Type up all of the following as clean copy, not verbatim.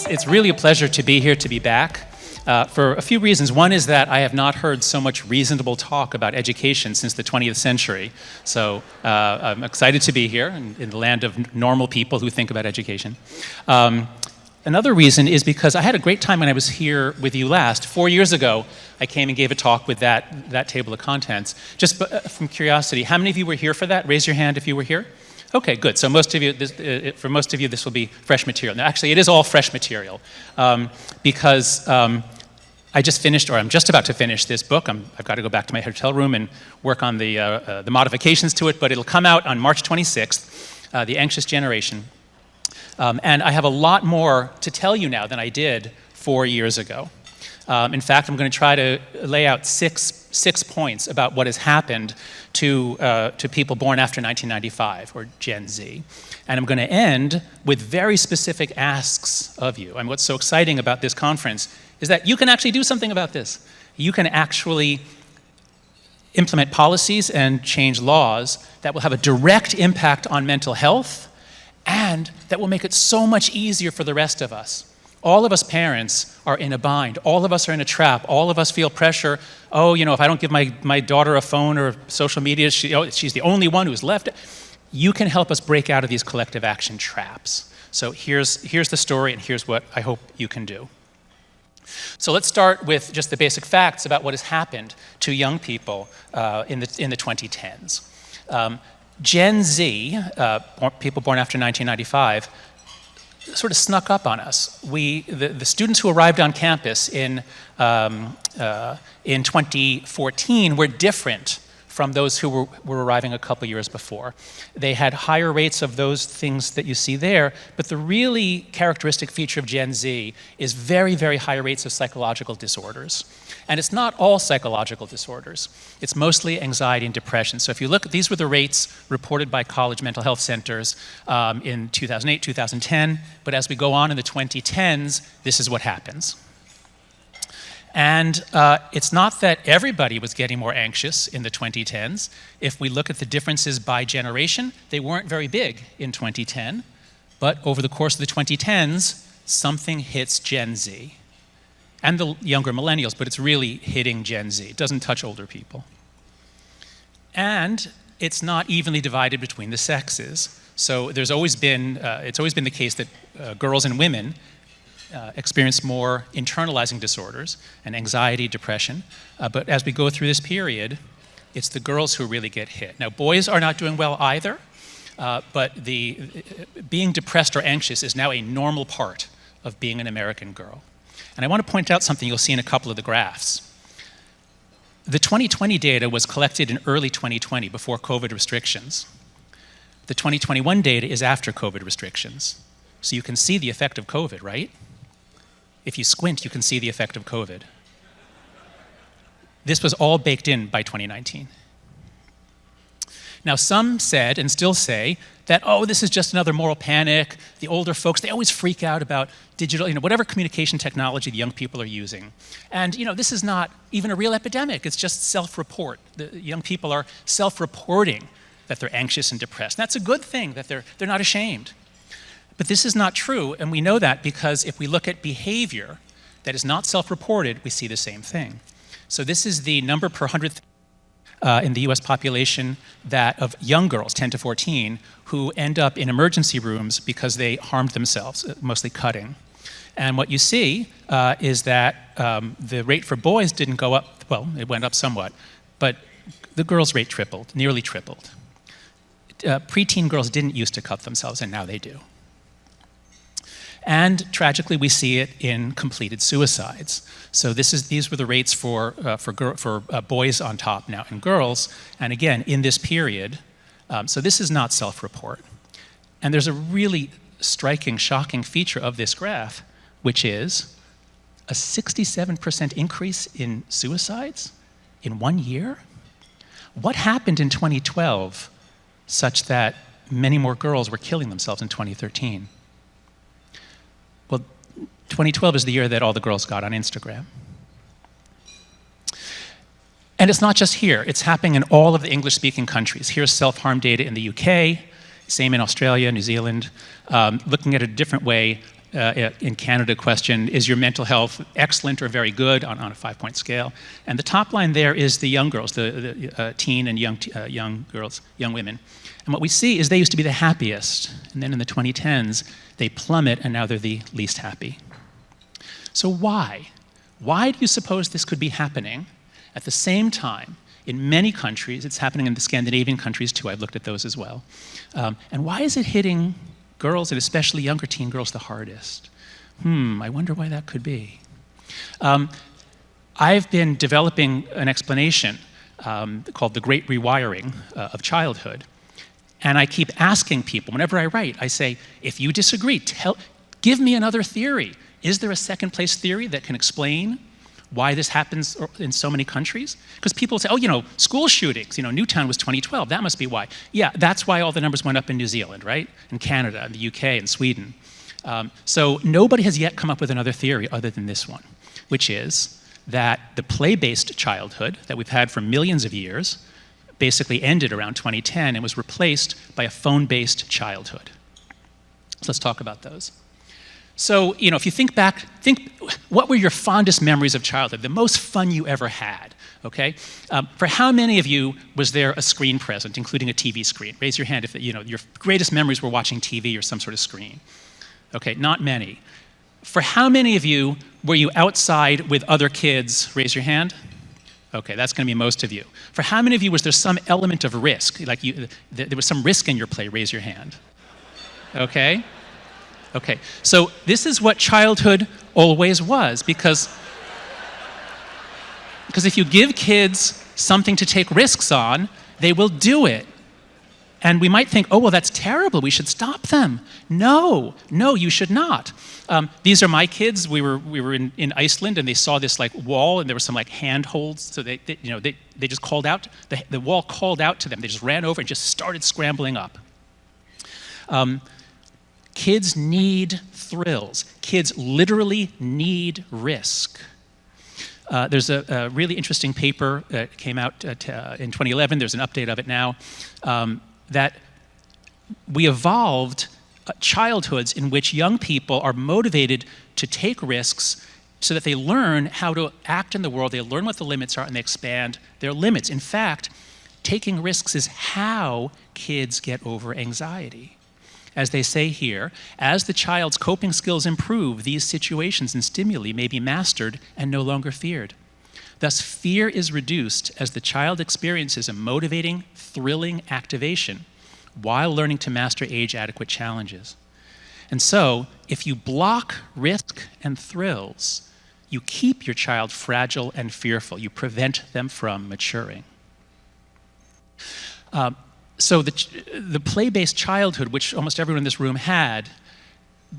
It's really a pleasure to be here, to be back, for a few reasons. One is that I have not heard so much reasonable talk about education since the 20th century. So I'm excited to be here in the land of normal people who think about education. Another reason is because I had a great time when I was here with you last. 4 years ago, I came and gave a talk with that table of contents. Just from curiosity, how many of you were here for that? Raise your hand if you were here. Okay, good. So most of you, for most of you, this will be fresh material. Now, actually, it is all fresh material because I just finished, or I'm just about to finish this book. I've got to go back to my hotel room and work on the modifications to it, but it'll come out on March 26th, The Anxious Generation. And I have a lot more to tell you now than I did 4 years ago. In fact, I'm going to try to lay out six points about what has happened to people born after 1995, or Gen Z. And I'm going to end with very specific asks of you. And what's so exciting about this conference is that you can actually do something about this. You can actually implement policies and change laws that will have a direct impact on mental health and that will make it so much easier for the rest of us. All of us parents are in a bind. All of us are in a trap. All of us feel pressure. Oh, you know, if I don't give my daughter a phone or social media, she's the only one who's left. You can help us break out of these collective action traps. So here's the story, and here's what I hope you can do. So let's start with just the basic facts about what has happened to young people in the 2010s. Gen Z, people born after 1995, sort of snuck up on us. The students who arrived on campus in 2014 were different from those who were arriving a couple years before. They had higher rates of those things that you see there, but the really characteristic feature of Gen Z is very, very high rates of psychological disorders. And it's not all psychological disorders. It's mostly anxiety and depression. So if you look, these were the rates reported by college mental health centers in 2008, 2010, but as we go on in the 2010s, this is what happens. And it's not that everybody was getting more anxious in the 2010s. If we look at the differences by generation, they weren't very big in 2010, but over the course of the 2010s, something hits Gen Z. And the younger millennials, but it's really hitting Gen Z. It doesn't touch older people. And it's not evenly divided between the sexes. So there's always been, it's always been the case that girls and women experience more internalizing disorders and anxiety, depression. But as we go through this period, it's the girls who really get hit. Now, boys are not doing well either, but being depressed or anxious is now a normal part of being an American girl. And I want to point out something you'll see in a couple of the graphs. The 2020 data was collected in early 2020, before COVID restrictions. The 2021 data is after COVID restrictions. So you can see the effect of COVID, right? If you squint, you can see the effect of COVID. This was all baked in by 2019. Now, some said, and still say, that, oh, this is just another moral panic. The older folks, they always freak out about digital, whatever communication technology the young people are using. And, this is not even a real epidemic. It's just self-report. The young people are self-reporting that they're anxious and depressed. That's a good thing, that they're not ashamed. But this is not true, and we know that because if we look at behavior that is not self-reported, we see the same thing. So this is the number per 100,000 in the US population of young girls, 10 to 14, who end up in emergency rooms because they harmed themselves, mostly cutting. And what you see is that the rate for boys didn't go up, well, it went up somewhat, but the girls' rate tripled, nearly tripled. Preteen girls didn't used to cut themselves, and now they do. And tragically, we see it in completed suicides. So these were the rates for boys on top now and girls. And again, in this period, so this is not self-report. And there's a really striking, shocking feature of this graph, which is a 67% increase in suicides in 1 year. What happened in 2012 such that many more girls were killing themselves in 2013? Well, 2012 is the year that all the girls got on Instagram. And it's not just here. It's happening in all of the English-speaking countries. Here's self-harm data in the UK, same in Australia, New Zealand. Looking at it a different way, in Canada question, is your mental health excellent or very good on a 5-point scale? And the top line there is the young girls, the teen and young girls, young women. And what we see is they used to be the happiest, and then in the 2010s, they plummet, and now they're the least happy. So why? Why do you suppose this could be happening at the same time? In many countries, it's happening in the Scandinavian countries too, I've looked at those as well. And why is it hitting girls, and especially younger teen girls, the hardest? I wonder why that could be. I've been developing an explanation called the Great Rewiring of childhood. And I keep asking people, whenever I write, I say, if you disagree, give me another theory. Is there a second place theory that can explain why this happens in so many countries? Because people say, oh, school shootings, Newtown was 2012, that must be why. Yeah, that's why all the numbers went up in New Zealand, right? And Canada, and the UK, and Sweden. So nobody has yet come up with another theory other than this one, which is that the play-based childhood that we've had for millions of years basically ended around 2010 and was replaced by a phone-based childhood. So let's talk about those. So, if you think back, what were your fondest memories of childhood, the most fun you ever had, okay? For how many of you was there a screen present, including a TV screen? Raise your hand if your greatest memories were watching TV or some sort of screen. Okay, not many. For how many of you were you outside with other kids? Raise your hand. Okay, that's going to be most of you. For how many of you was there some element of risk? Like there was some risk in your play? Raise your hand. Okay? Okay, so this is what childhood always was, because if you give kids something to take risks on, they will do it. And we might think, oh, well, that's terrible, we should stop them. No, you should not. These are my kids. We were in Iceland, and they saw this wall, and there were some handholds, so they just called out, the wall called out to them. They just ran over and just started scrambling up. Kids need thrills. Kids literally need risk. There's a really interesting paper that came out in 2011. There's an update of it now. That we evolved childhoods in which young people are motivated to take risks so that they learn how to act in the world, they learn what the limits are, and they expand their limits. In fact, taking risks is how kids get over anxiety. As they say here, as the child's coping skills improve, these situations and stimuli may be mastered and no longer feared. Thus, fear is reduced as the child experiences a motivating, thrilling activation while learning to master age-adequate challenges. And so, if you block risk and thrills, you keep your child fragile and fearful. You prevent them from maturing. So the play-based childhood, which almost everyone in this room had,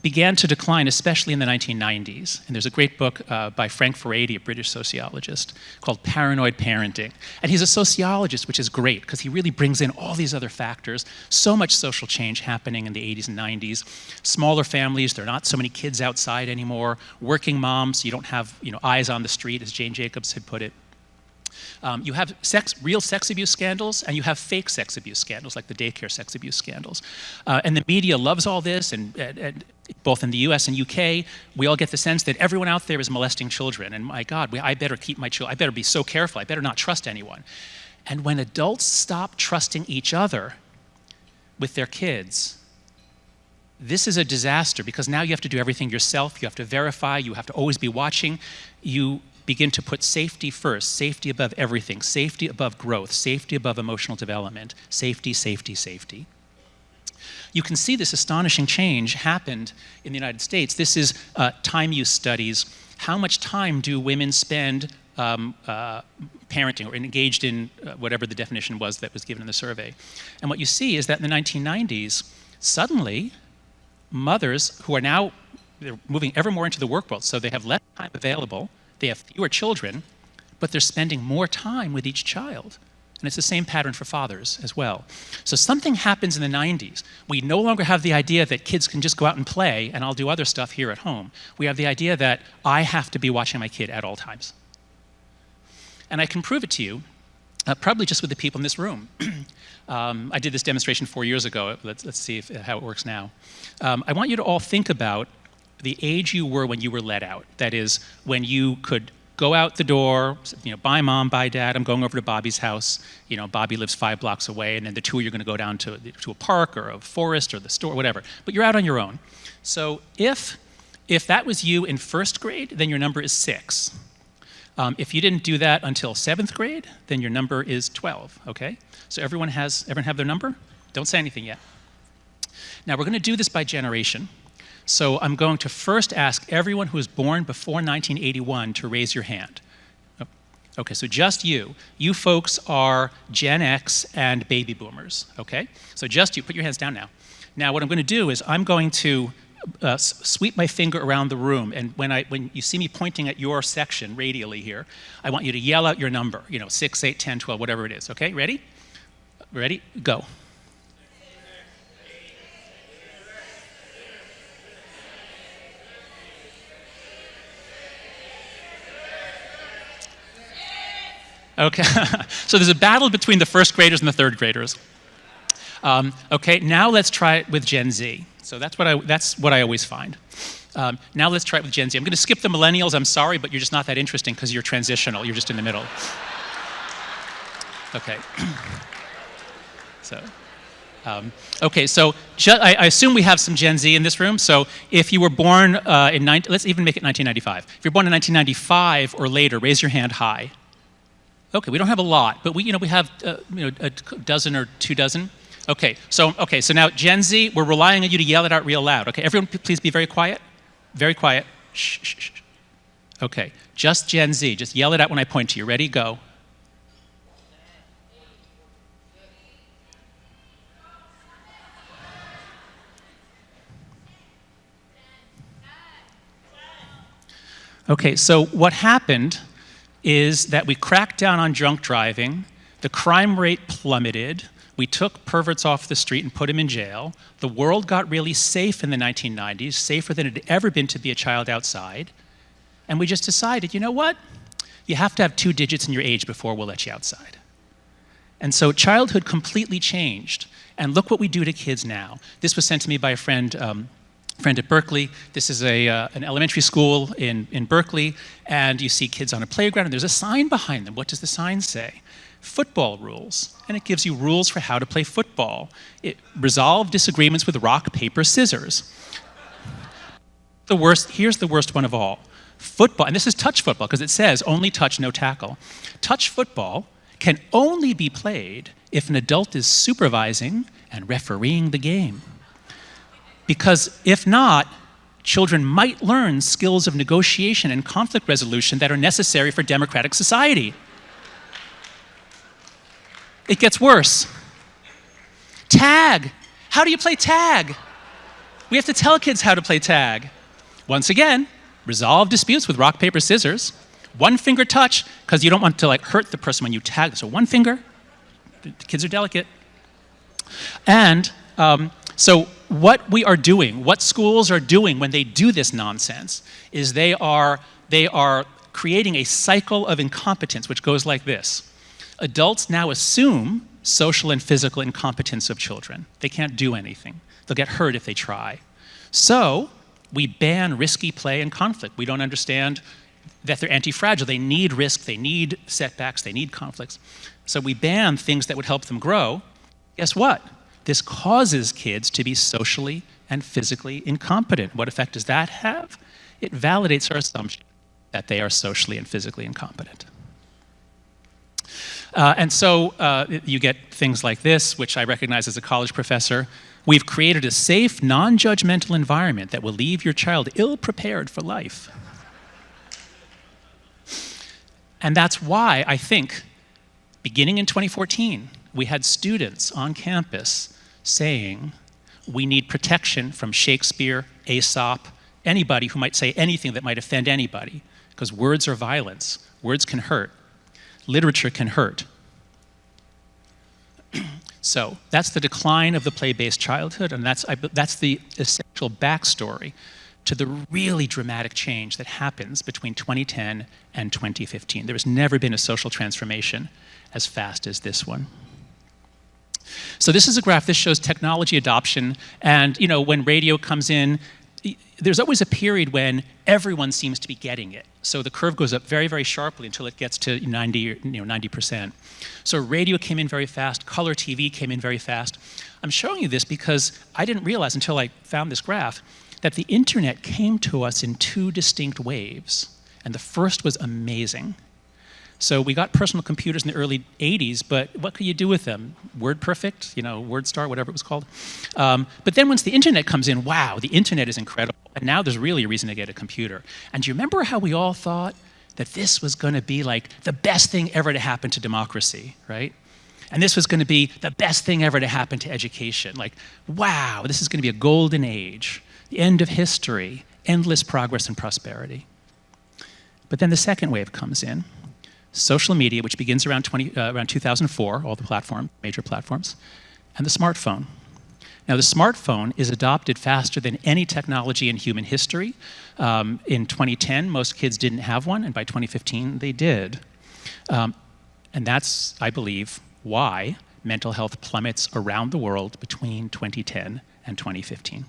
began to decline, especially in the 1990s. And there's a great book by Frank Furedi, a British sociologist, called Paranoid Parenting. And he's a sociologist, which is great, because he really brings in all these other factors. So much social change happening in the 80s and 90s. Smaller families, there are not so many kids outside anymore. Working moms, you don't have eyes on the street, as Jane Jacobs had put it. You have real sex abuse scandals, and you have fake sex abuse scandals, like the daycare sex abuse scandals. And the media loves all this, and both in the US and UK, we all get the sense that everyone out there is molesting children. And my God, I better keep my children, I better be so careful, I better not trust anyone. And when adults stop trusting each other with their kids, this is a disaster, because now you have to do everything yourself, you have to verify, you have to always be watching. You begin to put safety first, safety above everything, safety above growth, safety above emotional development, safety, safety, safety. You can see this astonishing change happened in the United States. This is time use studies. How much time do women spend parenting or engaged in whatever the definition was that was given in the survey? And what you see is that in the 1990s, suddenly mothers who are now, they're moving ever more into the work world, so they have less time available, they have fewer children, but they're spending more time with each child. And it's the same pattern for fathers as well. So something happens in the 90s. We no longer have the idea that kids can just go out and play and I'll do other stuff here at home. We have the idea that I have to be watching my kid at all times. And I can prove it to you, probably just with the people in this room. I did this demonstration 4 years ago. Let's see how it works now. I want you to all think about the age you were when you were let out. That is, when you could go out the door, bye mom, bye dad, I'm going over to Bobby's house. Bobby lives 5 blocks away, and then the two of you are going to go down to a park or a forest or the store, whatever. But you're out on your own. So if that was you in 1st grade, then your number is 6. If you didn't do that until 7th grade, then your number is 12, okay? So everyone have their number? Don't say anything yet. Now we're going to do this by generation. So I'm going to first ask everyone who was born before 1981 to raise your hand. Okay, so just you. You folks are Gen X and baby boomers, okay? So just you, put your hands down now. Now what I'm going to do is I'm going to sweep my finger around the room, and when you see me pointing at your section radially here, I want you to yell out your number, 6, 8, 10, 12, whatever it is, okay? Ready? Ready? Go. Okay, so there's a battle between the 1st graders and the 3rd graders. Okay, now let's try it with Gen Z. So that's what I always find. Now let's try it with Gen Z. I'm going to skip the millennials. I'm sorry, but you're just not that interesting because you're transitional. You're just in the middle. Okay. Okay, so I assume we have some Gen Z in this room. So if you were born let's even make it 1995. If you're born in 1995 or later, raise your hand high. Okay, we don't have a lot, but we have a dozen or 2 dozen. Okay, so now Gen Z, we're relying on you to yell it out real loud. Okay, everyone, please be very quiet. Very quiet. Shh, shh, shh. Okay, just Gen Z. Just yell it out when I point to you. Ready? Go. Okay, so what happened is that we cracked down on drunk driving, the crime rate plummeted, we took perverts off the street and put them in jail, the world got really safe in the 1990s, safer than it had ever been to be a child outside, and we just decided, you know what? You have to have 2 digits in your age before we'll let you outside. And so childhood completely changed, and look what we do to kids now. This was sent to me by a friend at Berkeley. This is an elementary school in Berkeley, and you see kids on a playground, and there's a sign behind them. What does the sign say? Football rules, and it gives you rules for how to play football. Resolve disagreements with rock, paper, scissors. Here's the worst one of all. Football, and this is touch football, because it says only touch, no tackle. Touch football can only be played if an adult is supervising and refereeing the game. Because if not, children might learn skills of negotiation and conflict resolution that are necessary for democratic society. It gets worse. Tag. How do you play tag? We have to tell kids how to play tag. Once again, resolve disputes with rock, paper, scissors. 1 finger touch, because you don't want to hurt the person when you tag. So 1 finger. The kids are delicate. And so what we are doing, what schools are doing when they do this nonsense, is they are creating a cycle of incompetence, which goes like this. Adults now assume social and physical incompetence of children. They can't do anything. They'll get hurt if they try. So we ban risky play and conflict. We don't understand that they're anti-fragile. They need risk, they need setbacks, they need conflicts. So we ban things that would help them grow. Guess what? This causes kids to be socially and physically incompetent. What effect does that have? It validates our assumption that they are socially and physically incompetent. And so you get things like this, which I recognize as a college professor. We've created a safe, non-judgmental environment that will leave your child ill-prepared for life. And that's why I think, beginning in 2014, we had students on campus saying, we need protection from Shakespeare, Aesop, anybody who might say anything that might offend anybody, because words are violence. Words can hurt. Literature can hurt. So that's the decline of the play-based childhood, and that's the essential backstory to the really dramatic change that happens between 2010 and 2015. There has never been a social transformation as fast as this one. So this is a graph. This shows technology adoption, and when radio comes in, there's always a period when everyone seems to be getting it. So the curve goes up very, very sharply until it gets to 90%. So radio came in very fast, color TV came in very fast. I'm showing you this because I didn't realize until I found this graph that the internet came to us in 2 distinct waves. And the first was amazing. So we got personal computers in the early 80s, but what could you do with them? WordPerfect, WordStar, whatever it was called. But then once the internet comes in, wow, the internet is incredible. And now there's really a reason to get a computer. And do you remember how we all thought that this was going to be like the best thing ever to happen to democracy, right? And this was going to be the best thing ever to happen to education. Like, wow, this is going to be a golden age, the end of history, endless progress and prosperity. But then the second wave comes in. Social media, which begins around 2004, all the major platforms, and the smartphone. Now, the smartphone is adopted faster than any technology in human history. In 2010, most kids didn't have one, and by 2015, they did. And that's, I believe, why mental health plummets around the world between 2010 and 2015.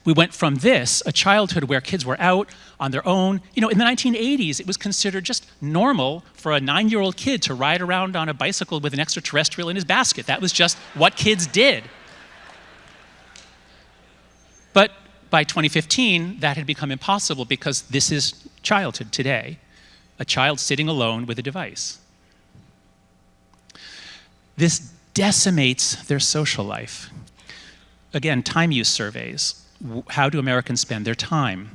We went from this, a childhood where kids were out on their own. In the 1980s, it was considered just normal for a 9-year-old kid to ride around on a bicycle with an extraterrestrial in his basket. That was just what kids did. But by 2015, that had become impossible because this is childhood today. A child sitting alone with a device. This decimates their social life. Again, time use surveys. How do Americans spend their time?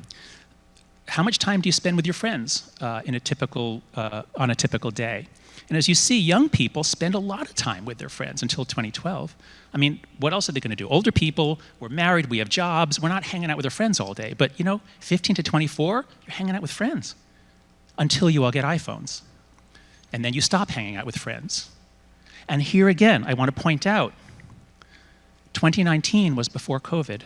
How much time do you spend with your friends on a typical day? And as you see, young people spend a lot of time with their friends until 2012. I mean, what else are they going to do? Older people, we're married, we have jobs, we're not hanging out with our friends all day. But 15 to 24, you're hanging out with friends until you all get iPhones. And then you stop hanging out with friends. And here again, I want to point out, 2019 was before COVID.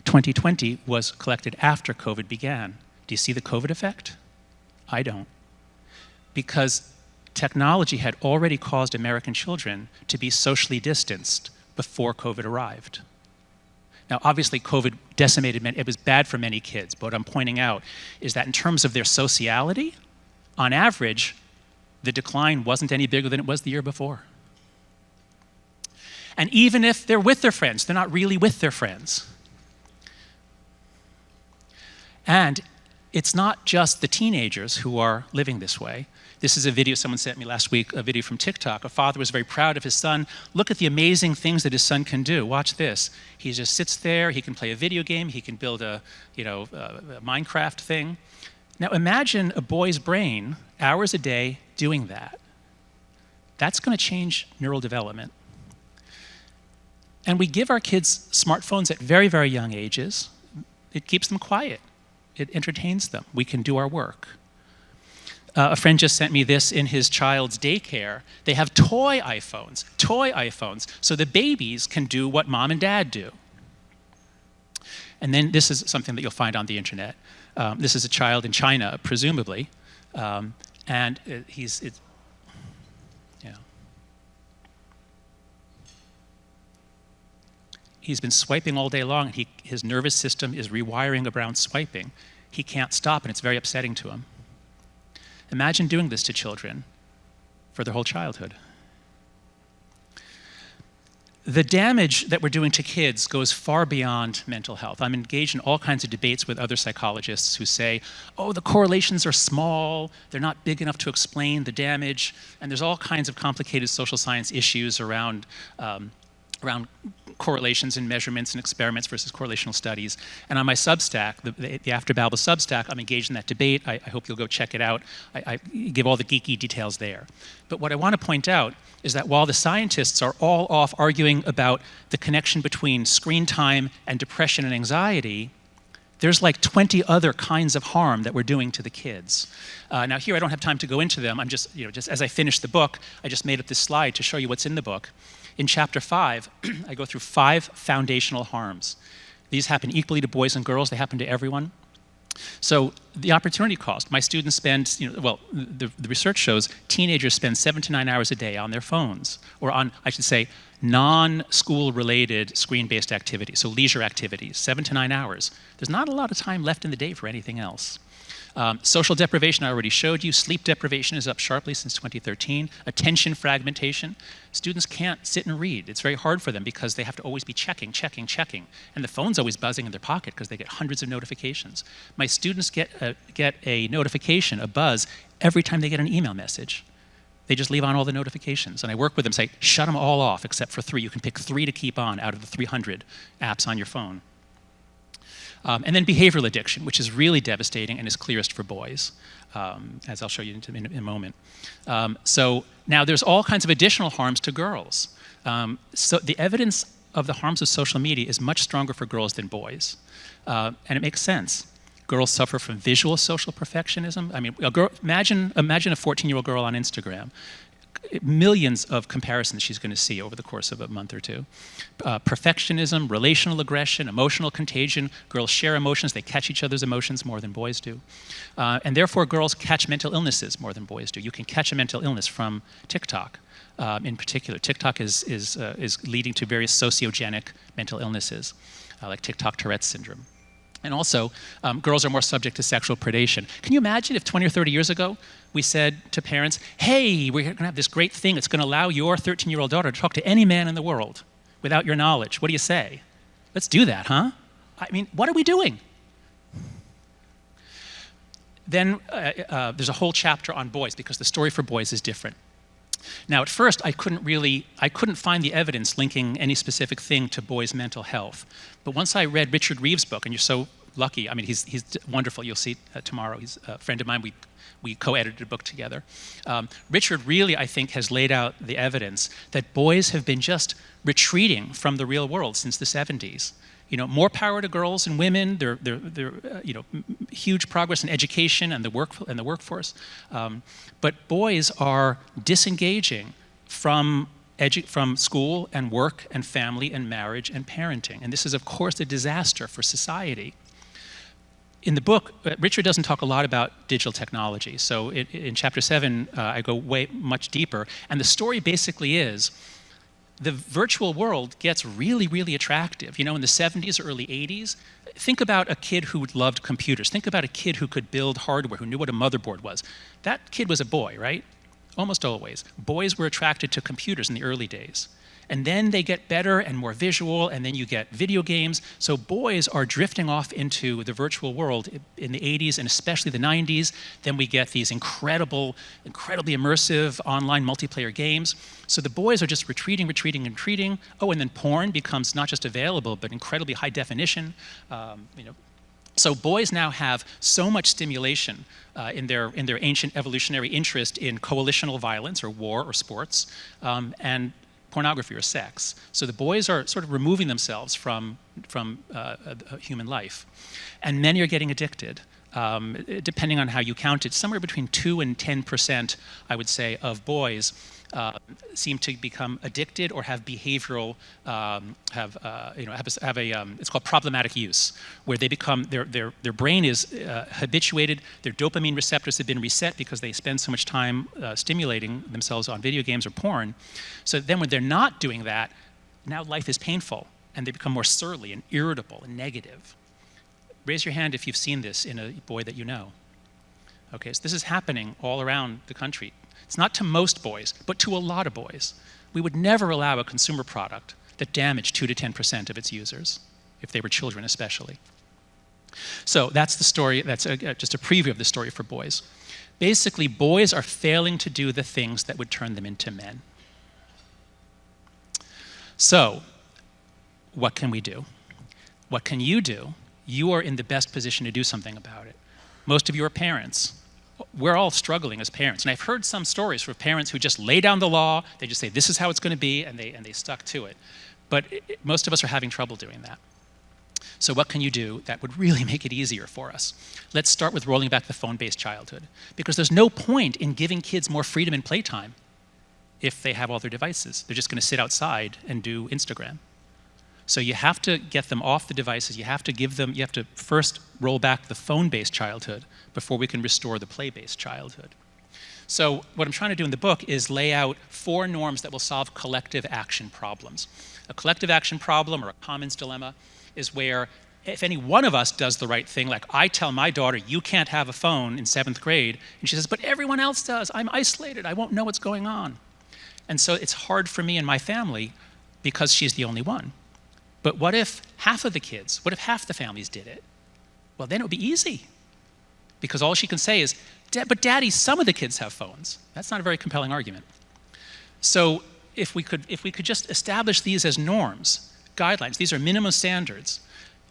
2020 was collected after COVID began. Do you see the COVID effect? I don't. Because technology had already caused American children to be socially distanced before COVID arrived. Now, obviously, COVID decimated it was bad for many kids, but what I'm pointing out is that in terms of their sociality, on average, the decline wasn't any bigger than it was the year before. And even if they're with their friends, they're not really with their friends. And it's not just the teenagers who are living this way. This is a video someone sent me last week, a video from TikTok. A father was very proud of his son. Look at the amazing things that his son can do. Watch this. He just sits there. He can play a video game. He can build a Minecraft thing. Now imagine a boy's brain, hours a day, doing that. That's going to change neural development. And we give our kids smartphones at very, very young ages. It keeps them quiet. It entertains them. We can do our work. A friend just sent me this in his child's daycare. They have toy iPhones, so the babies can do what mom and dad do. And then this is something that you'll find on the internet. This is a child in China, presumably, and he's been swiping all day long. His nervous system is rewiring around swiping. He can't stop, and it's very upsetting to him. Imagine doing this to children for their whole childhood. The damage that we're doing to kids goes far beyond mental health. I'm engaged in all kinds of debates with other psychologists who say, oh, the correlations are small, they're not big enough to explain the damage, and there's all kinds of complicated social science issues around correlations and measurements and experiments versus correlational studies. And on my Substack, the After Babel Substack, I'm engaged in that debate. I hope you'll go check it out. I give all the geeky details there. But what I want to point out is that while the scientists are all off arguing about the connection between screen time and depression and anxiety, there's like 20 other kinds of harm that we're doing to the kids. Now here, I don't have time to go into them. I'm just as I finish the book, I just made up this slide to show you what's in the book. In chapter 5, I go through 5 foundational harms. These happen equally to boys and girls. They happen to everyone. So the opportunity cost, my students spend, the research shows teenagers spend 7 to 9 hours a day on their phones, or on, I should say, non-school related screen-based activities, so leisure activities, 7 to 9 hours. There's not a lot of time left in the day for anything else. Social deprivation, I already showed you. Sleep deprivation is up sharply since 2013. Attention fragmentation. Students can't sit and read. It's very hard for them because they have to always be checking. And the phone's always buzzing in their pocket because they get hundreds of notifications. My students get a notification, a buzz, every time they get an email message. They just leave on all the notifications. And I work with them, say, shut them all off except for 3. You can pick 3 to keep on out of the 300 apps on your phone. And then behavioral addiction, which is really devastating and is clearest for boys, as I'll show you in a moment. So now there's all kinds of additional harms to girls. So the evidence of the harms of social media is much stronger for girls than boys. And it makes sense. Girls suffer from visual social perfectionism. I mean, imagine a 14-year-old girl on Instagram. Millions of comparisons she's going to see over the course of a month or two. Perfectionism, relational aggression, emotional contagion. Girls share emotions. They catch each other's emotions more than boys do. And therefore, girls catch mental illnesses more than boys do. You can catch a mental illness from TikTok in particular. TikTok is leading to various sociogenic mental illnesses, like TikTok Tourette's syndrome. And also, girls are more subject to sexual predation. Can you imagine if 20 or 30 years ago, we said to parents, hey, we're going to have this great thing that's going to allow your 13-year-old daughter to talk to any man in the world without your knowledge. What do you say? Let's do that, huh? I mean, what are we doing? Then there's a whole chapter on boys because the story for boys is different. Now, at first, I couldn't find the evidence linking any specific thing to boys' mental health. But once I read Richard Reeves' book, and you're so lucky, I mean, he's wonderful. You'll see tomorrow. He's a friend of mine. We co-edited a book together. Richard really, I think, has laid out the evidence that boys have been just retreating from the real world since the 70s. You know, more power to girls and women. They're huge progress in education and the workforce. But boys are disengaging from school and work and family and marriage and parenting. And this is, of course, a disaster for society. In the book, Richard doesn't talk a lot about digital technology. So in chapter 7, I go much deeper. And the story basically is the virtual world gets really, really attractive. You know, in the 70s or early 80s, think about a kid who loved computers. Think about a kid who could build hardware, who knew what a motherboard was. That kid was a boy, right? Almost always. Boys were attracted to computers in the early days. And then they get better and more visual, and then you get video games. So boys are drifting off into the virtual world in the 80s and especially the 90s. Then we get these incredibly immersive online multiplayer games. So the boys are just retreating. Oh, and then porn becomes not just available, but incredibly high definition. So boys now have so much stimulation in their ancient evolutionary interest in coalitional violence or war or sports, and pornography or sex. So the boys are sort of removing themselves from human life. And many are getting addicted. Depending on how you count it, somewhere between 2 and 10%, I would say, of boys seem to become addicted or have behavioral, it's called problematic use, where they become, their brain is habituated, their dopamine receptors have been reset because they spend so much time stimulating themselves on video games or porn. So then when they're not doing that, now life is painful and they become more surly and irritable and negative. Raise your hand if you've seen this in a boy that you know. Okay, so this is happening all around the country. It's not to most boys, but to a lot of boys. We would never allow a consumer product that damaged 2 to 10% of its users, if they were children especially. So that's the story, that's just a preview of the story for boys. Basically, boys are failing to do the things that would turn them into men. So, what can we do? What can you do? You are in the best position to do something about it. Most of you are parents. We're all struggling as parents. And I've heard some stories from parents who just lay down the law, they just say, this is how it's going to be, and they stuck to it. But most of us are having trouble doing that. So what can you do that would really make it easier for us? Let's start with rolling back the phone-based childhood. Because there's no point in giving kids more freedom in playtime if they have all their devices. They're just going to sit outside and do Instagram. So you have to get them off the devices. You have to first roll back the phone-based childhood before we can restore the play-based childhood. So what I'm trying to do in the book is lay out 4 norms that will solve collective action problems. A collective action problem, or a commons dilemma, is where if any one of us does the right thing, like I tell my daughter, you can't have a phone in 7th grade, and she says, but everyone else does. I'm isolated. I won't know what's going on. And so it's hard for me and my family because she's the only one. But what if half of the kids, what if half the families did it? Well, then it would be easy. Because all she can say is, but Daddy, some of the kids have phones. That's not a very compelling argument. So if we could just establish these as norms, guidelines, these are minimum standards.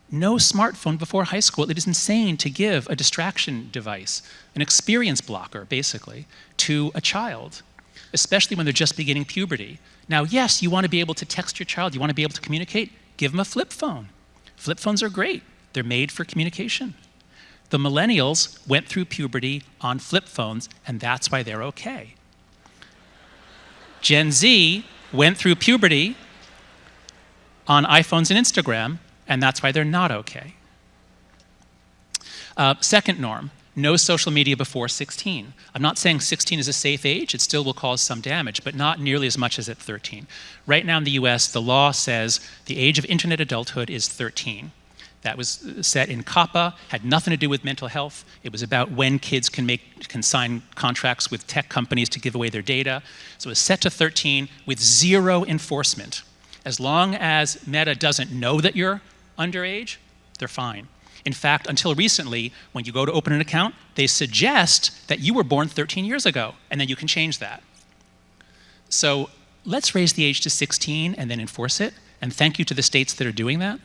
No smartphone before high school. It is insane to give a distraction device, an experience blocker, basically, to a child, especially when they're just beginning puberty. Now, yes, you want to be able to text your child, you want to be able to communicate, give them a flip phone. Flip phones are great. They're made for communication. The millennials went through puberty on flip phones, and that's why they're okay. Gen Z went through puberty on iPhones and Instagram, and that's why they're not okay. Second norm, no social media before 16. I'm not saying 16 is a safe age. It still will cause some damage, but not nearly as much as at 13. Right now in the US, the law says the age of internet adulthood is 13. That was set in COPPA, had nothing to do with mental health. It was about when kids can sign contracts with tech companies to give away their data. So it was set to 13 with 0 enforcement. As long as Meta doesn't know that you're underage, they're fine. In fact, until recently, when you go to open an account, they suggest that you were born 13 years ago, and then you can change that. So let's raise the age to 16 and then enforce it, and thank you to the states that are doing that.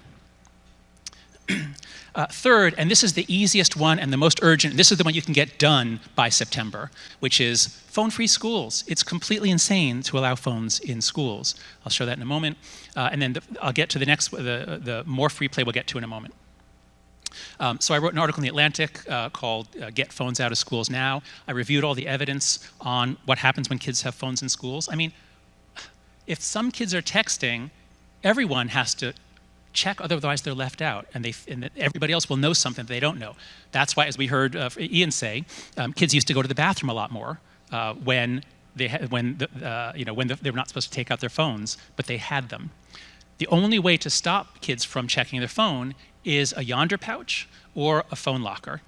Third, and this is the easiest one and the most urgent, this is the one you can get done by September, which is phone-free schools. It's completely insane to allow phones in schools. I'll show that in a moment. And then I'll get to the next, the more free play we'll get to in a moment. So I wrote an article in The Atlantic called Get Phones Out of Schools Now. I reviewed all the evidence on what happens when kids have phones in schools. I mean, if some kids are texting, everyone has to check, otherwise they're left out, and everybody else will know something that they don't know. That's why, as we heard Ian say, kids used to go to the bathroom a lot more when they were not supposed to take out their phones, but they had them. The only way to stop kids from checking their phone is a Yonder pouch or a phone locker.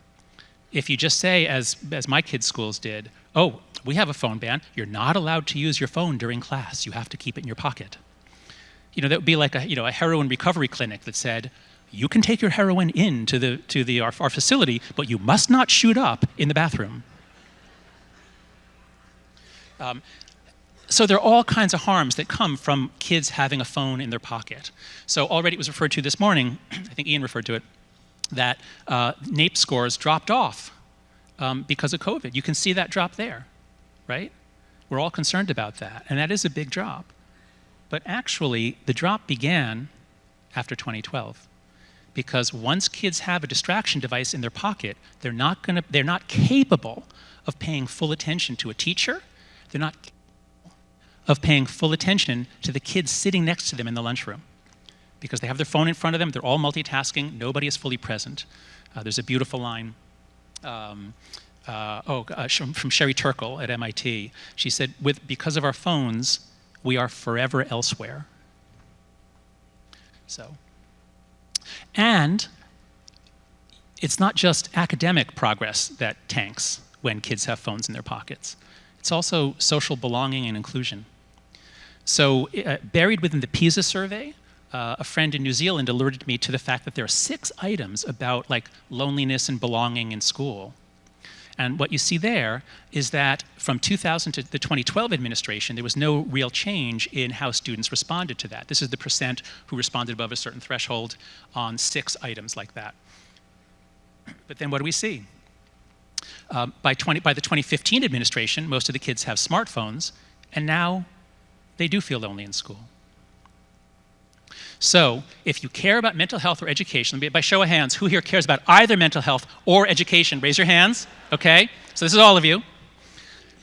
If you just say, as my kids' schools did, oh, we have a phone ban, you're not allowed to use your phone during class, you have to keep it in your pocket. That would be like a heroin recovery clinic that said, you can take your heroin into our facility, but you must not shoot up in the bathroom. So there are all kinds of harms that come from kids having a phone in their pocket. So already it was referred to this morning, I think Ian referred to it, that NAEP scores dropped off because of COVID. You can see that drop there, right? We're all concerned about that, and that is a big drop. But actually, the drop began after 2012, because once kids have a distraction device in their pocket, they're not capable of paying full attention to a teacher. They're not capable of paying full attention to the kids sitting next to them in the lunchroom, because they have their phone in front of them. They're all multitasking. Nobody is fully present. There's a beautiful line from Sherry Turkle at MIT. She said, because of our phones, we are forever elsewhere. And it's not just academic progress that tanks when kids have phones in their pockets. It's also social belonging and inclusion. So buried within the PISA survey, a friend in New Zealand alerted me to the fact that there are 6 items about loneliness and belonging in school. And what you see there is that from 2000 to the 2012 administration, there was no real change in how students responded to that. This is the percent who responded above a certain threshold on 6 items like that. But then what do we see? By the 2015 administration, most of the kids have smartphones, and now they do feel lonely in school. So if you care about mental health or education, by show of hands, who here cares about either mental health or education? Raise your hands, okay? So this is all of you.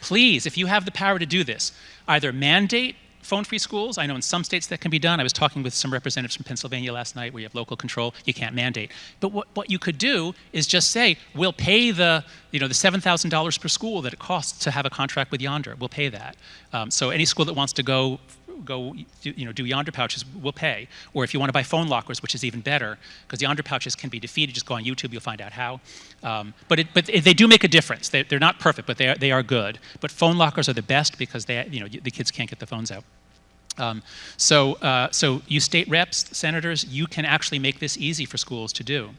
Please, if you have the power to do this, either mandate Phone-free schools, I know in some states that can be done. I was talking with some representatives from Pennsylvania last night where you have local control. You can't mandate. But what you could do is just say, we'll pay the $7,000 per school that it costs to have a contract with Yonder. We'll pay that. So any school that wants to go do Yonder pouches, we'll pay. Or if you want to buy phone lockers, which is even better, because Yonder pouches can be defeated. Just go on YouTube, you'll find out how. But they do make a difference. They're not perfect, but they are good. But phone lockers are the best because the kids can't get the phones out. So you state reps, senators, you can actually make this easy for schools to do.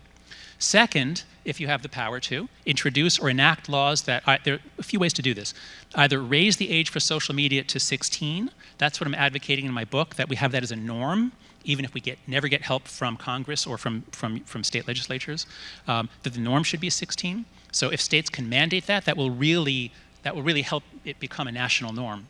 Second, if you have the power to, introduce or enact laws that, there are a few ways to do this. Either raise the age for social media to 16. That's what I'm advocating in my book, that we have that as a norm, even if we never get help from Congress or from state legislatures, that the norm should be 16. So if states can mandate that, that will really help it become a national norm.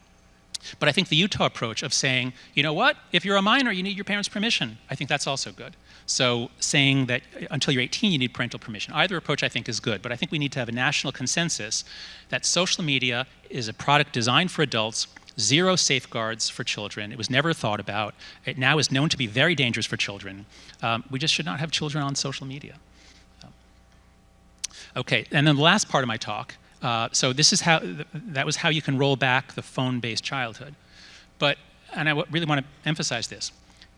But I think the Utah approach of saying, you know what, if you're a minor, you need your parents' permission, I think that's also good. So saying that until you're 18, you need parental permission. Either approach I think is good, but I think we need to have a national consensus that social media is a product designed for adults, zero safeguards for children. It was never thought about. It now is known to be very dangerous for children. We just should not have children on social media. Okay, and then the last part of my talk, so that was how you can roll back the phone-based childhood. And I really want to emphasize this.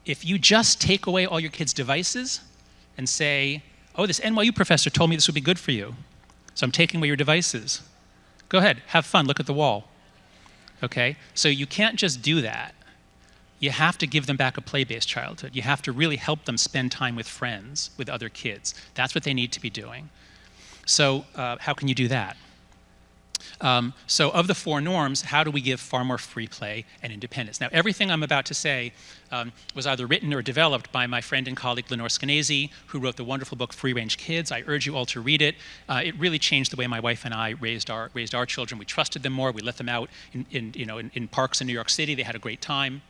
If you just take away all your kids' devices and say, oh, this NYU professor told me this would be good for you, so I'm taking away your devices. Go ahead, have fun, look at the wall. Okay, so you can't just do that. You have to give them back a play-based childhood. You have to really help them spend time with friends, with other kids. That's what they need to be doing. So how can you do that? So of the four norms, how do we give far more free play and independence? Now, everything I'm about to say was either written or developed by my friend and colleague Lenore Skenazy, who wrote the wonderful book Free Range Kids. I urge you all to read it. It really changed the way my wife and I raised our children. We trusted them more. We let them out in parks in New York City. They had a great time.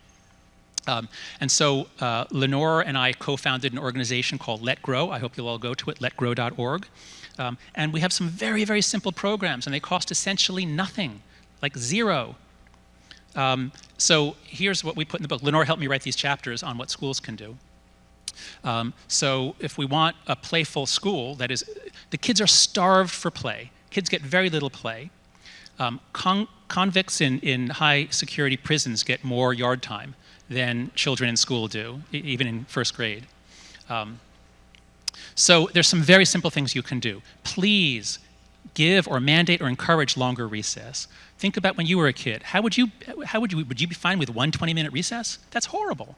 And so Lenore and I co-founded an organization called Let Grow. I hope you'll all go to it, letgrow.org. And we have some very, very simple programs, and they cost essentially nothing, like zero. So here's what we put in the book. Lenore helped me write these chapters on what schools can do. So if we want a playful school, that is, the kids are starved for play. Kids get very little play. Convicts in high security prisons get more yard time than children in school do, even in first grade. So there's some very simple things you can do. Please give or mandate or encourage longer recess. Think about when you were a kid. Would you be fine with one 20-minute recess? That's horrible.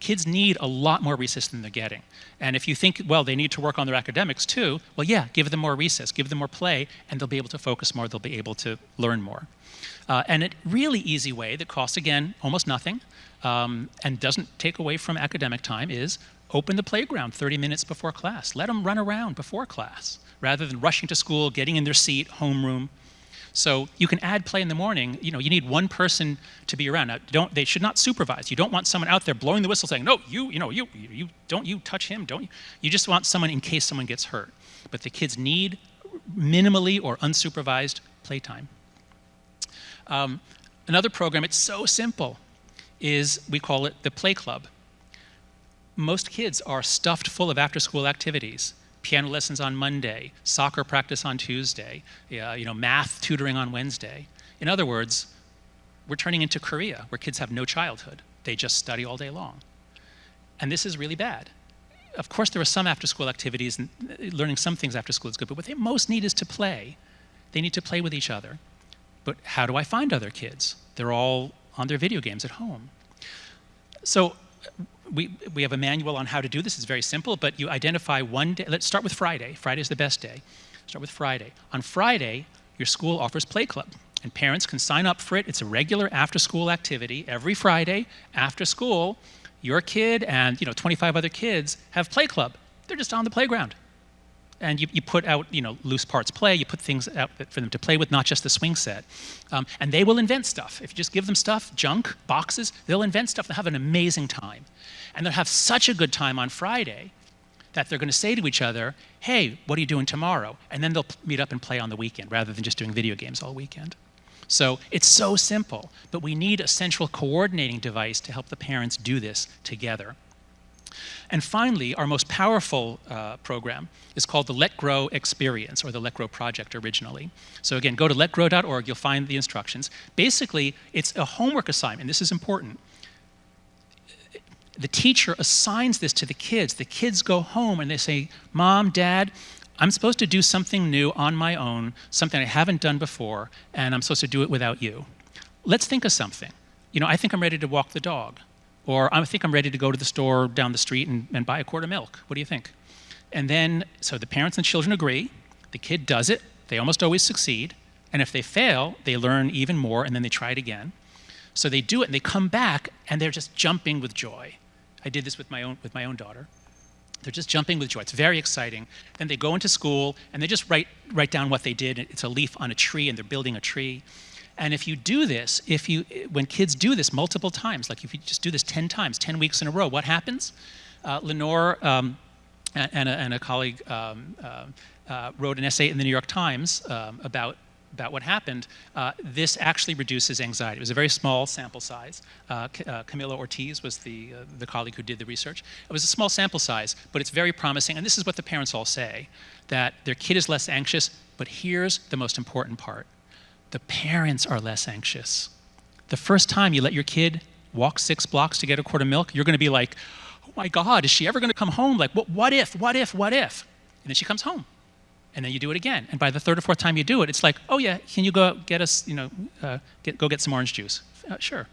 Kids need a lot more recess than they're getting. And if you think, well, they need to work on their academics too, well, yeah, give them more recess, give them more play, and they'll be able to focus more, they'll be able to learn more. And a really easy way that costs, again, almost nothing, and doesn't take away from academic time is open the playground 30 minutes before class. Let them run around before class, rather than rushing to school, getting in their seat, homeroom. So you can add play in the morning. You need one person to be around. Now, they should not supervise. You don't want someone out there blowing the whistle saying, no, you don't you touch him, don't you? You just want someone in case someone gets hurt. But the kids need minimally or unsupervised playtime. Another program, it's so simple, is we call it the Play Club. Most kids are stuffed full of after-school activities. Piano lessons on Monday, soccer practice on Tuesday, math tutoring on Wednesday. In other words, we're turning into Korea, where kids have no childhood. They just study all day long. And this is really bad. Of course, there are some after-school activities, and learning some things after school is good, but what they most need is to play. They need to play with each other. But how do I find other kids? They're all on their video games at home. So we have a manual on how to do this. It's very simple, but you identify one day. Let's start with Friday. Friday's the best day. Start with Friday. On Friday, your school offers Play Club, and parents can sign up for it. It's a regular after-school activity. Every Friday, after school, your kid and 25 other kids have Play Club. They're just on the playground. And you put out loose parts play, you put things out for them to play with, not just the swing set. And they will invent stuff. If you just give them stuff, junk, boxes, they'll invent stuff. They'll have an amazing time. And they'll have such a good time on Friday that they're going to say to each other, hey, what are you doing tomorrow? And then they'll meet up and play on the weekend rather than just doing video games all weekend. So it's so simple, but we need a central coordinating device to help the parents do this together. And finally, our most powerful program is called the Let Grow Experience, or the Let Grow Project originally. So again, go to letgrow.org, you'll find the instructions. Basically, it's a homework assignment. This is important. The teacher assigns this to the kids. The kids go home and they say, Mom, Dad, I'm supposed to do something new on my own, something I haven't done before, and I'm supposed to do it without you. Let's think of something. You know, I think I'm ready to walk the dog. Or I think I'm ready to go to the store down the street and buy a quart of milk. What do you think? And then, so the parents and children agree. The kid does it. They almost always succeed. And if they fail, they learn even more, and then they try it again. So they do it, and they come back, and they're just jumping with joy. I did this with my own daughter. They're just jumping with joy. It's very exciting. Then they go into school, and they just write down what they did. It's a leaf on a tree, and they're building a tree. And if you do this, when kids do this multiple times, like if you just do this 10 times, 10 weeks in a row, what happens? Lenore and a colleague wrote an essay in the New York Times about what happened. This actually reduces anxiety. It was a very small sample size. Camila Ortiz was the colleague who did the research. It was a small sample size, but it's very promising. And this is what the parents all say, that their kid is less anxious, but here's the most important part. The parents are less anxious. The first time you let your kid walk 6 blocks to get a quart of milk, you're going to be like, oh my God, is she ever going to come home? Like, what if? And then she comes home. And then you do it again. And by the third or fourth time you do it, it's like, oh yeah, can you go get us, go get some orange juice? Sure.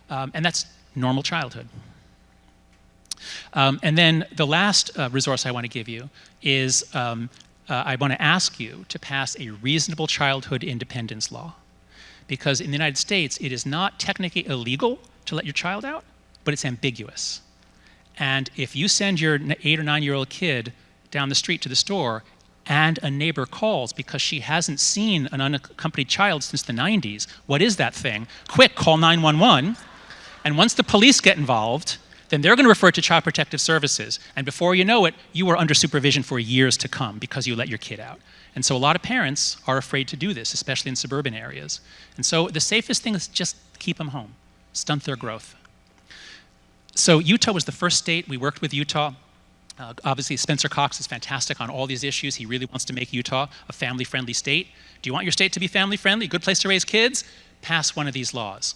And that's normal childhood. And then the last resource I want to give you is I want to ask you to pass a reasonable childhood independence law. Because in the United States, it is not technically illegal to let your child out, but it's ambiguous. And if you send your 8 or 9-year-old kid down the street to the store and a neighbor calls because she hasn't seen an unaccompanied child since the 90s, what is that thing? Quick, call 911. And once the police get involved, then they're going to refer to Child Protective Services. And before you know it, you are under supervision for years to come because you let your kid out. And so a lot of parents are afraid to do this, especially in suburban areas. And so the safest thing is just keep them home, stunt their growth. So Utah was the first state. We worked with Utah. Obviously, Spencer Cox is fantastic on all these issues. He really wants to make Utah a family-friendly state. Do you want your state to be family-friendly, a good place to raise kids? Pass one of these laws.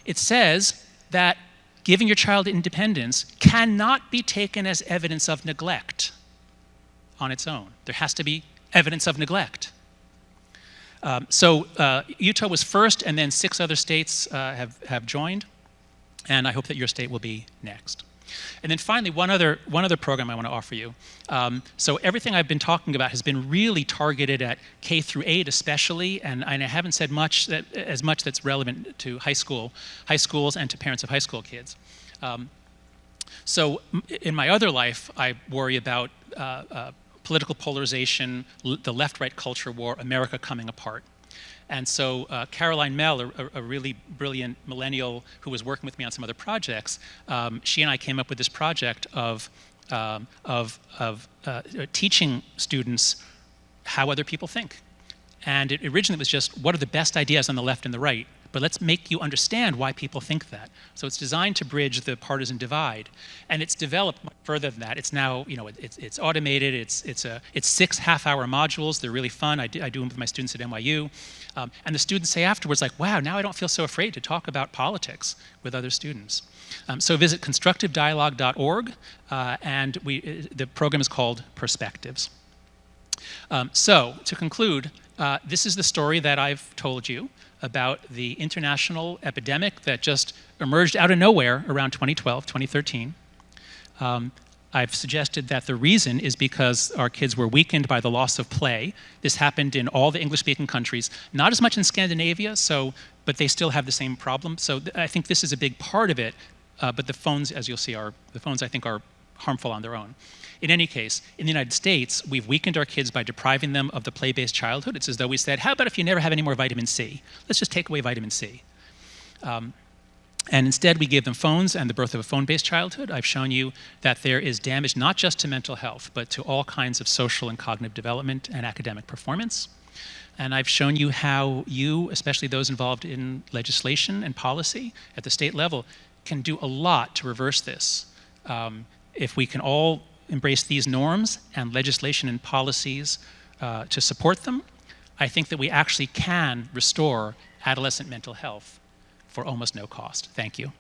It says that giving your child independence cannot be taken as evidence of neglect on its own. There has to be evidence of neglect. So Utah was first, and then 6 other states have joined, and I hope that your state will be next. And then finally, one other program I want to offer you. So everything I've been talking about has been really targeted at K through 8 especially, and I haven't said as much that's relevant to high schools and to parents of high school kids. So in my other life, I worry about political polarization, the left-right culture war, America coming apart. And so Caroline Mell, a really brilliant millennial who was working with me on some other projects, she and I came up with this project of teaching students how other people think. And it originally was just, what are the best ideas on the left and the right? But let's make you understand why people think that. So it's designed to bridge the partisan divide. And it's developed much further than that. It's now, it's automated. It's 6 half-hour modules. They're really fun. I do them with my students at NYU. And the students say afterwards, like, wow, now I don't feel so afraid to talk about politics with other students. So visit constructivedialogue.org, and the program is called Perspectives. So to conclude, this is the story that I've told you about the international epidemic that just emerged out of nowhere around 2012, 2013. I've suggested that the reason is because our kids were weakened by the loss of play. This happened in all the English-speaking countries, not as much in Scandinavia, but they still have the same problem. So I think this is a big part of it, but the phones, as you'll see, I think are harmful on their own. In any case, in the United States, we've weakened our kids by depriving them of the play-based childhood. It's as though we said, how about if you never have any more vitamin C? Let's just take away vitamin C. And instead, we give them phones and the birth of a phone-based childhood. I've shown you that there is damage not just to mental health, but to all kinds of social and cognitive development and academic performance. And I've shown you how you, especially those involved in legislation and policy at the state level, can do a lot to reverse this. If we can all embrace these norms and legislation and policies to support them, I think that we actually can restore adolescent mental health for almost no cost. Thank you.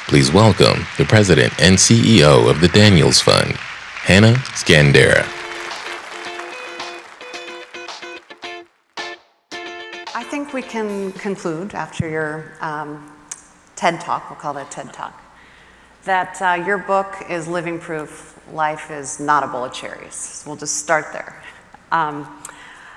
Please welcome the President and CEO of the Daniels Fund, Hannah Scandera. I think we can conclude after your TED Talk, we'll call that TED Talk, that your book is living proof life is not a bowl of cherries. We'll just start there.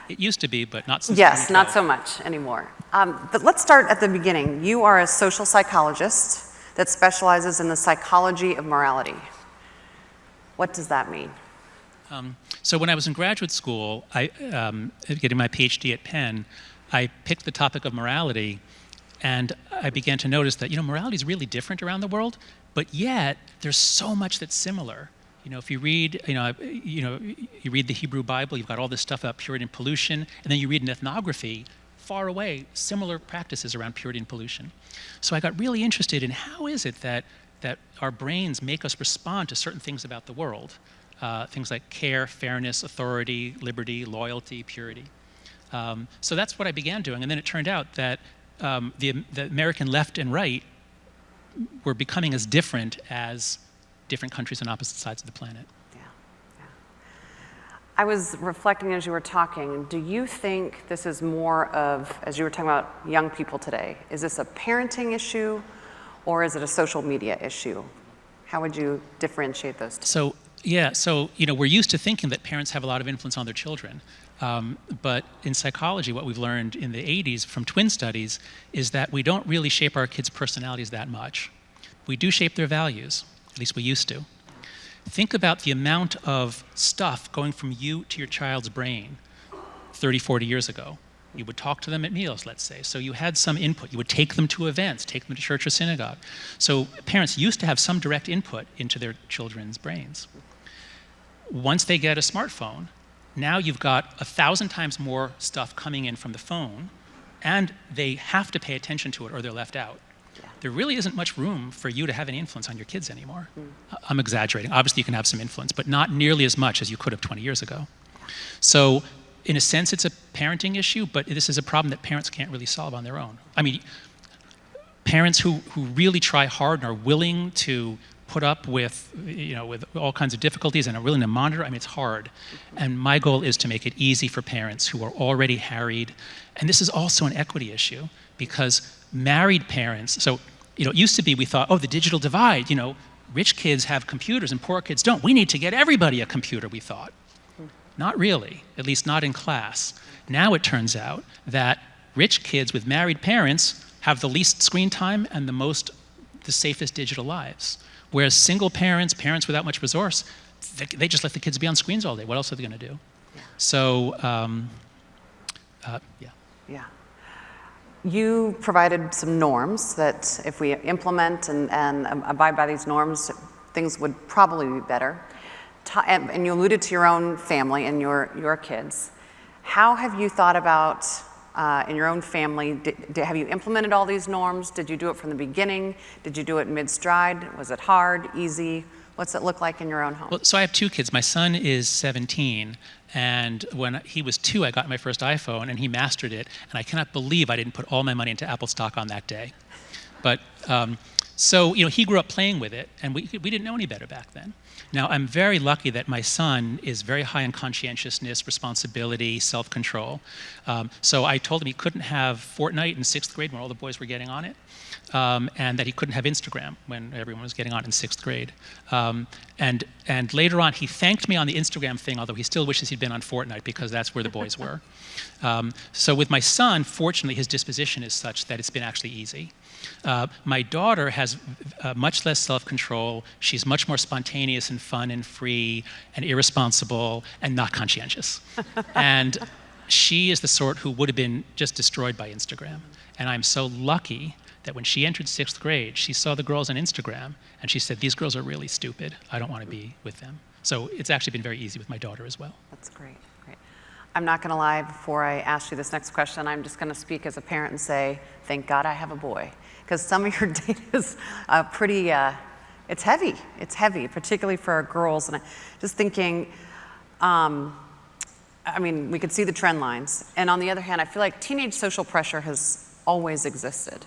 It used to be, but not since Yes, not so much anymore. But let's start at the beginning. You are a social psychologist that specializes in the psychology of morality. What does that mean? So when I was in graduate school, getting my PhD at Penn, I picked the topic of morality, and I began to notice that, morality is really different around the world, but yet there's so much that's similar. If you read, you read the Hebrew Bible, you've got all this stuff about purity and pollution, and then you read an ethnography, far away, similar practices around purity and pollution. So I got really interested in how is it that our brains make us respond to certain things about the world, things like care, fairness, authority, liberty, loyalty, purity. So that's what I began doing, and then it turned out that the American left and right were becoming as different as different countries on opposite sides of the planet. Yeah. I was reflecting as you were talking, do you think this is more of, as you were talking about young people today, is this a parenting issue or is it a social media issue? How would you differentiate those two? So we're used to thinking that parents have a lot of influence on their children. But in psychology, what we've learned in the 80s from twin studies is that we don't really shape our kids' personalities that much. We do shape their values, at least we used to. Think about the amount of stuff going from you to your child's brain 30, 40 years ago. You would talk to them at meals, let's say. So you had some input. You would take them to events, take them to church or synagogue. So parents used to have some direct input into their children's brains. Once they get a smartphone, now you've got 1,000 times more stuff coming in from the phone, and they have to pay attention to it or they're left out. Yeah. There really isn't much room for you to have any influence on your kids anymore. I'm exaggerating. Obviously, you can have some influence, but not nearly as much as you could have 20 years ago. So in a sense, it's a parenting issue, but this is a problem that parents can't really solve on their own. I mean, parents who really try hard and are willing to put up with, with all kinds of difficulties and are willing to monitor, I mean, it's hard. And my goal is to make it easy for parents who are already harried. And this is also an equity issue because married parents, so, it used to be we thought, the digital divide, rich kids have computers and poor kids don't. We need to get everybody a computer, we thought. Not really, at least not in class. Now it turns out that rich kids with married parents have the least screen time and the safest digital lives. Whereas single parents without much resource, they just let the kids be on screens all day. What else are they going to do? Yeah. So, yeah. Yeah. You provided some norms that if we implement and abide by these norms, things would probably be better. And you alluded to your own family and your kids. How have you thought about in your own family, have you implemented all these norms? Did you do it from the beginning? Did you do it mid-stride? Was it hard, easy? What's it look like in your own home? Well, so I have two kids. My son is 17, and when he was 2, I got my first iPhone, and he mastered it, and I cannot believe I didn't put all my money into Apple stock on that day. But so he grew up playing with it, and we didn't know any better back then. Now, I'm very lucky that my son is very high in conscientiousness, responsibility, self-control. So I told him he couldn't have Fortnite in 6th grade when all the boys were getting on it, and that he couldn't have Instagram when everyone was getting on it in 6th grade. And later on, he thanked me on the Instagram thing, although he still wishes he'd been on Fortnite because that's where the boys were. So with my son, fortunately, his disposition is such that it's been actually easy. My daughter has much less self-control. She's much more spontaneous and fun and free and irresponsible and not conscientious. And she is the sort who would have been just destroyed by Instagram. And I'm so lucky that when she entered 6th grade, she saw the girls on Instagram and she said, these girls are really stupid. I don't want to be with them. So it's actually been very easy with my daughter as well. That's great, great. I'm not going to lie, before I ask you this next question, I'm just going to speak as a parent and say, thank God I have a boy. Because some of your data is pretty, it's heavy. It's heavy, particularly for our girls. And just thinking, I mean, we could see the trend lines. And on the other hand, I feel like teenage social pressure has always existed.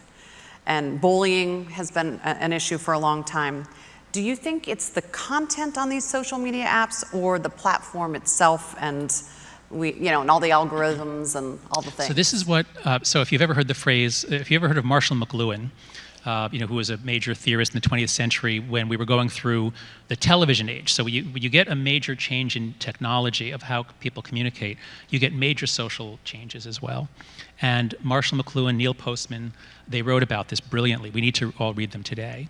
And bullying has been an issue for a long time. Do you think it's the content on these social media apps or the platform itself and and all the algorithms and all the things? So this is what, so if you've ever heard the phrase, if you've ever heard of Marshall McLuhan, who was a major theorist in the 20th century when we were going through the television age. So when you get a major change in technology of how people communicate, you get major social changes as well. And Marshall McLuhan, Neil Postman, they wrote about this brilliantly. We need to all read them today.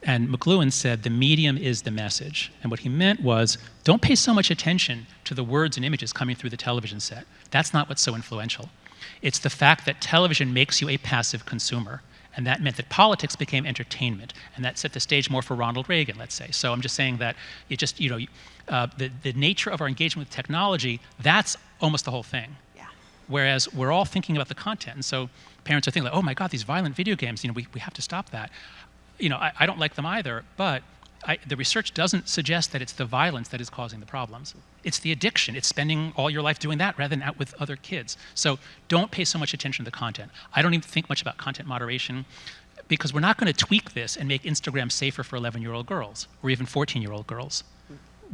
And McLuhan said the medium is the message. And what he meant was, don't pay so much attention to the words and images coming through the television set. That's not what's so influential. It's the fact that television makes you a passive consumer. And that meant that politics became entertainment. And that set the stage more for Ronald Reagan, let's say. So I'm just saying that the nature of our engagement with technology, that's almost the whole thing. Yeah. Whereas we're all thinking about the content. And so parents are thinking, like, oh my God, these violent video games, we have to stop that. I don't like them either, but the research doesn't suggest that it's the violence that is causing the problems. It's the addiction. It's spending all your life doing that rather than out with other kids. So don't pay so much attention to the content. I don't even think much about content moderation because we're not going to tweak this and make Instagram safer for 11-year-old girls or even 14-year-old girls.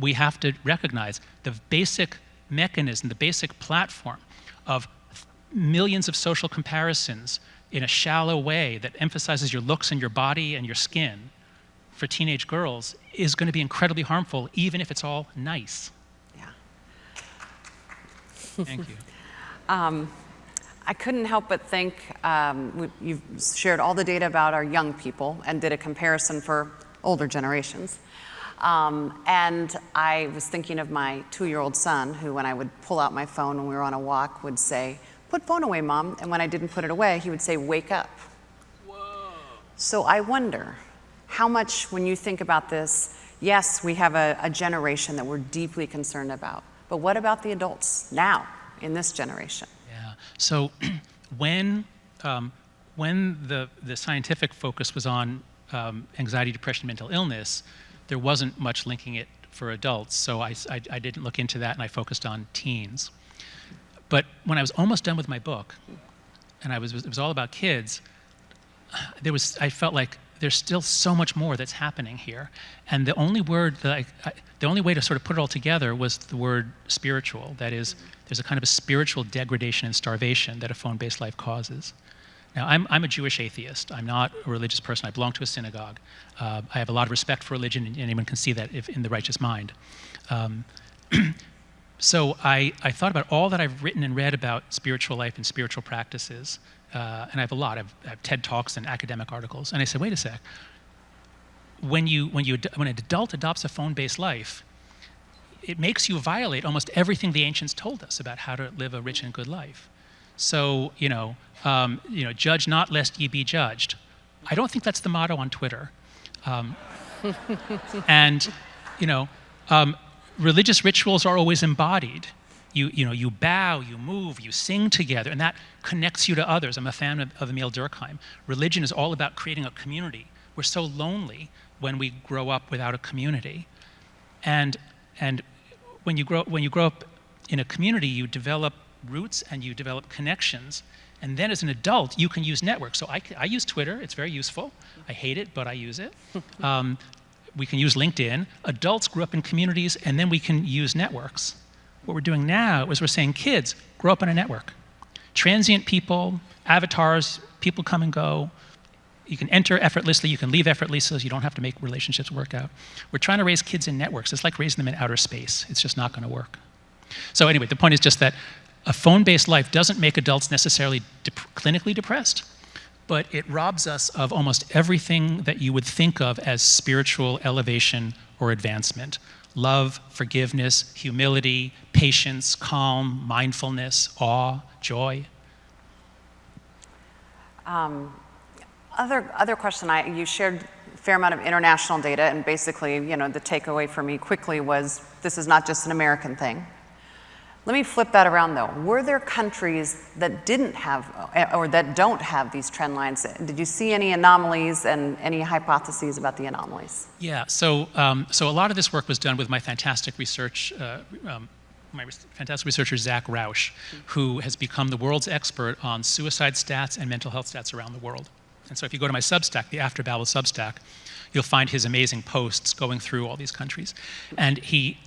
We have to recognize the basic mechanism, the basic platform of millions of social comparisons in a shallow way that emphasizes your looks and your body and your skin for teenage girls is going to be incredibly harmful, even if it's all nice. Yeah. Thank you. I couldn't help but think, you've shared all the data about our young people and did a comparison for older generations. And I was thinking of my 2-year-old son, who when I would pull out my phone when we were on a walk would say, "Put phone away, Mom." And when I didn't put it away, he would say, "Wake up." Whoa. So I wonder how much, when you think about this, yes, we have a generation that we're deeply concerned about, but what about the adults now in this generation? Yeah. So when the scientific focus was on anxiety, depression, mental illness, there wasn't much linking it for adults. So I didn't look into that, and I focused on teens. But when I was almost done with my book, and it was all about kids, I felt like there's still so much more that's happening here. And the only word that the only way to sort of put it all together was the word spiritual. That is, there's a kind of a spiritual degradation and starvation that a phone-based life causes. Now, I'm a Jewish atheist. I'm not a religious person. I belong to a synagogue. I have a lot of respect for religion, and anyone can see that if in the righteous mind. So I thought about all that I've written and read about spiritual life and spiritual practices, and I have a lot. I have TED Talks and academic articles. And I said, wait a sec. When an adult adopts a phone-based life, it makes you violate almost everything the ancients told us about how to live a rich and good life. So judge not lest ye be judged. I don't think that's the motto on Twitter. Religious rituals are always embodied. You bow, you move, you sing together, and that connects you to others. I'm a fan of Emil Durkheim. Religion is all about creating a community. We're so lonely when we grow up without a community. And when you grow up in a community, you develop roots and you develop connections. And then as an adult, you can use networks. So I use Twitter. It's very useful. I hate it, but I use it. We can use LinkedIn. Adults grew up in communities, and then we can use networks. What we're doing now is we're saying, kids, grow up in a network. Transient people, avatars, people come and go. You can enter effortlessly, you can leave effortlessly, so you don't have to make relationships work out. We're trying to raise kids in networks. It's like raising them in outer space. It's just not going to work. So anyway, the point is just that a phone-based life doesn't make adults necessarily clinically depressed, but it robs us of almost everything that you would think of as spiritual elevation or advancement. Love, forgiveness, humility, patience, calm, mindfulness, awe, joy. Other question, you shared a fair amount of international data, and basically, the takeaway for me quickly was this is not just an American thing. Let me flip that around though. Were there countries that didn't have, or that don't have these trend lines? Did you see any anomalies and any hypotheses about the anomalies? Yeah, so a lot of this work was done with my fantastic researcher, Zach Rausch, who has become the world's expert on suicide stats and mental health stats around the world. And so if you go to my Substack, the After Babel Substack, you'll find his amazing posts going through all these countries. And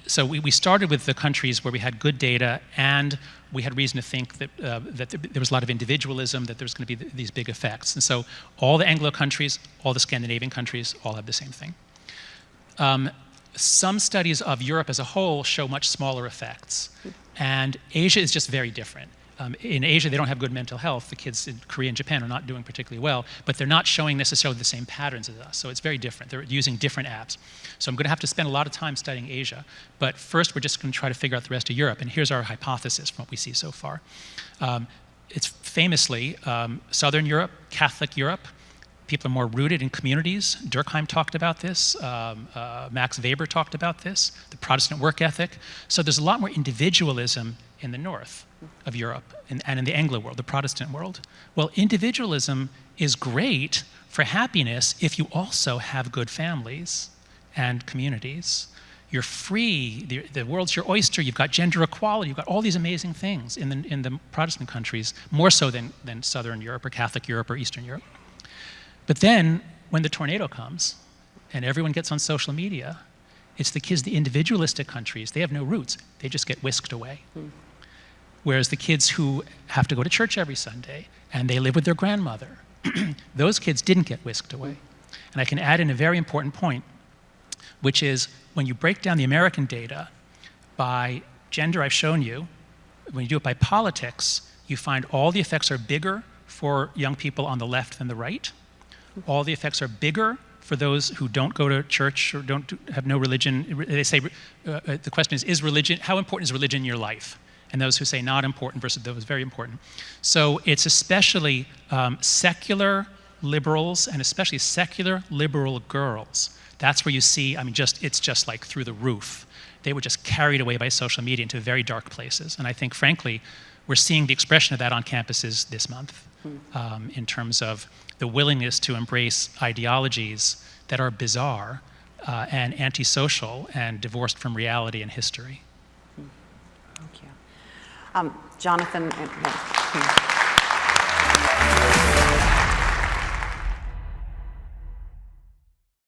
so we started with the countries where we had good data, and we had reason to think that, that there was a lot of individualism, that there was going to be these big effects. And so all the Anglo countries, all the Scandinavian countries, all have the same thing. Some studies of Europe as a whole show much smaller effects. And Asia is just very different. In Asia, they don't have good mental health. The kids in Korea and Japan are not doing particularly well, but they're not showing necessarily the same patterns as us. So it's very different. They're using different apps. So I'm going to have to spend a lot of time studying Asia. But first, we're just going to try to figure out the rest of Europe. And here's our hypothesis from what we see so far. It's famously Southern Europe, Catholic Europe. People are more rooted in communities. Durkheim talked about this. Max Weber talked about this, the Protestant work ethic. So there's a lot more individualism in the north of Europe and in the Anglo world, the Protestant world. Well, individualism is great for happiness if you also have good families and communities. You're free, the world's your oyster, you've got gender equality, you've got all these amazing things in the Protestant countries, more so than Southern Europe or Catholic Europe or Eastern Europe. But then, when the tornado comes, and everyone gets on social media, it's the kids, the individualistic countries, they have no roots, they just get whisked away. Whereas the kids who have to go to church every Sunday, and they live with their grandmother, those kids didn't get whisked away. And I can add in a very important point, which is when you break down the American data by gender, I've shown you, when you do it by politics, you find all the effects are bigger for young people on the left than the right. All the effects are bigger for those who don't go to church or have no religion. They say, the question is religion, how important is religion in your life? And those who say not important versus those very important. So it's especially secular liberals and especially secular liberal girls. That's where you see, I mean, it's just like through the roof. They were just carried away by social media into very dark places. And I think, frankly, we're seeing the expression of that on campuses this month in terms of the willingness to embrace ideologies that are bizarre and antisocial and divorced from reality and history. Thank you. Jonathan.